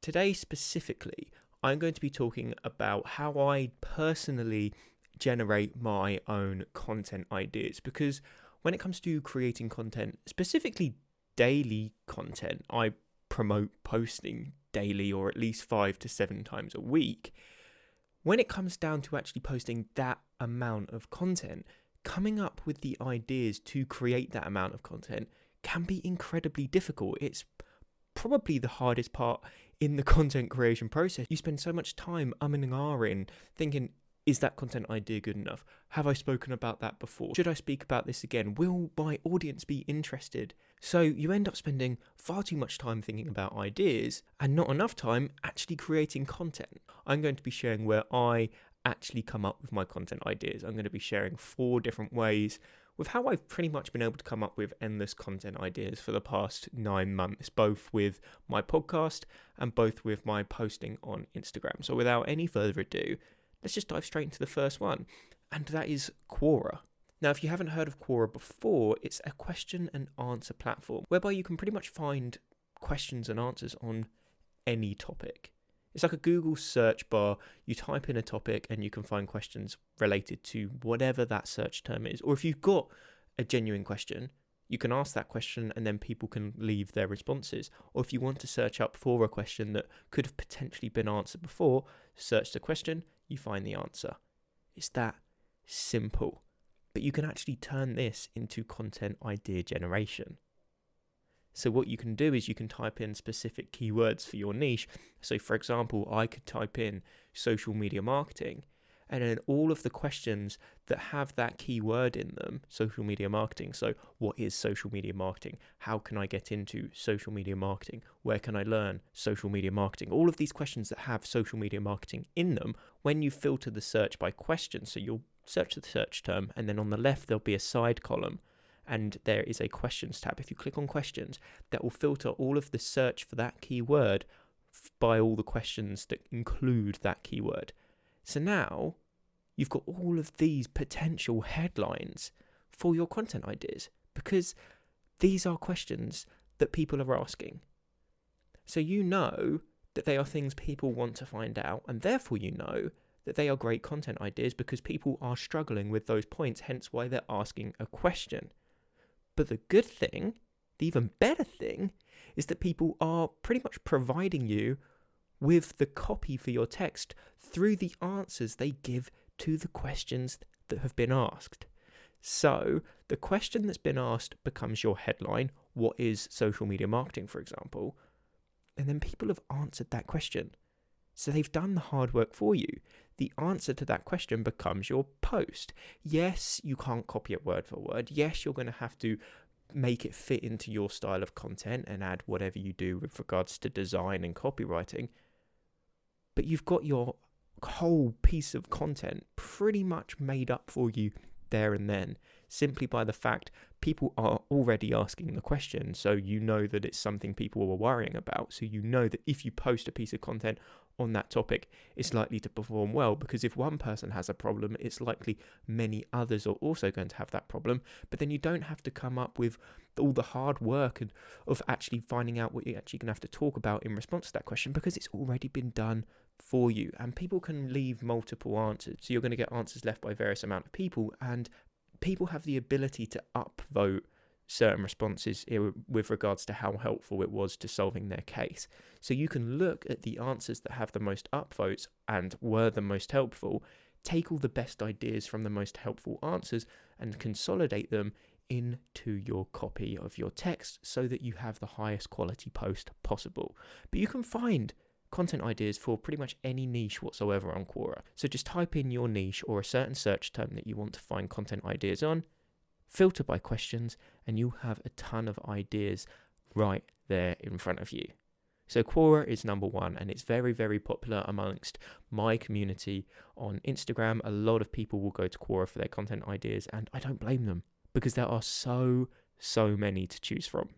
Today specifically, I'm going to be talking about how I personally generate my own content ideas, because when it comes to creating content, specifically daily content, I promote posting daily or at least 5 to 7 times a week. When it comes down to actually posting that amount of content, coming up with the ideas to create that amount of content can be incredibly difficult. It's probably the hardest part in the content creation process. You spend so much time umming and ahhing, thinking, is that content idea good enough? Have I spoken about that before? Should I speak about this again? Will my audience be interested? So you end up spending far too much time thinking about ideas and not enough time actually creating content. I'm going to be sharing where I actually come up with my content ideas. I'm going to be sharing 4 different ways with how I've pretty much been able to come up with endless content ideas for the past 9 months, both with my podcast and both with my posting on Instagram. So without any further ado, let's just dive straight into the first one, and that is Quora. Now, if you haven't heard of Quora before, it's a question and answer platform whereby you can pretty much find questions and answers on any topic. It's like a Google search bar. You type in a topic and you can find questions related to whatever that search term is. Or if you've got a genuine question, you can ask that question and then people can leave their responses. Or if you want to search up for a question that could have potentially been answered before, search the question, you find the answer. It's that simple. But you can actually turn this into content idea generation. So what you can do is you can type in specific keywords for your niche. So for example, I could type in social media marketing, and then all of the questions that have that keyword in them, social media marketing. So what is social media marketing? How can I get into social media marketing? Where can I learn social media marketing? All of these questions that have social media marketing in them, when you filter the search by question, so you'll search the search term, and then on the left there'll be a side column, and there is a questions tab. If you click on questions, that will filter all of the search for that keyword by all the questions that include that keyword. So now you've got all of these potential headlines for your content ideas, because these are questions that people are asking. So you know that they are things people want to find out, and therefore you know that they are great content ideas because people are struggling with those points, hence why they're asking a question. But the good thing, the even better thing, is that people are pretty much providing you with the copy for your text through the answers they give to the questions that have been asked. So the question that's been asked becomes your headline. What is social media marketing, for example? And then people have answered that question. So they've done the hard work for you. The answer to that question becomes your post. Yes, you can't copy it word for word. Yes, you're going to have to make it fit into your style of content and add whatever you do with regards to design and copywriting. But you've got your whole piece of content pretty much made up for you there and then, simply by the fact people are already asking the question. So you know that it's something people are worrying about. So you know that if you post a piece of content on that topic, it's likely to perform well, because if one person has a problem, it's likely many others are also going to have that problem. But then you don't have to come up with all the hard work of actually finding out what you're actually going to have to talk about in response to that question, because it's already been done for you. And people can leave multiple answers. So you're going to get answers left by various amount of people, and people have the ability to upvote certain responses with regards to how helpful it was to solving their case. So you can look at the answers that have the most upvotes and were the most helpful, take all the best ideas from the most helpful answers and consolidate them into your copy of your text so that you have the highest quality post possible. But you can find content ideas for pretty much any niche whatsoever on Quora. So just type in your niche or a certain search term that you want to find content ideas on, filter by questions, and you'll have a ton of ideas right there in front of you. So Quora is number 1, and it's very, very popular amongst my community on Instagram. A lot of people will go to Quora for their content ideas, and I don't blame them, because there are so many to choose from.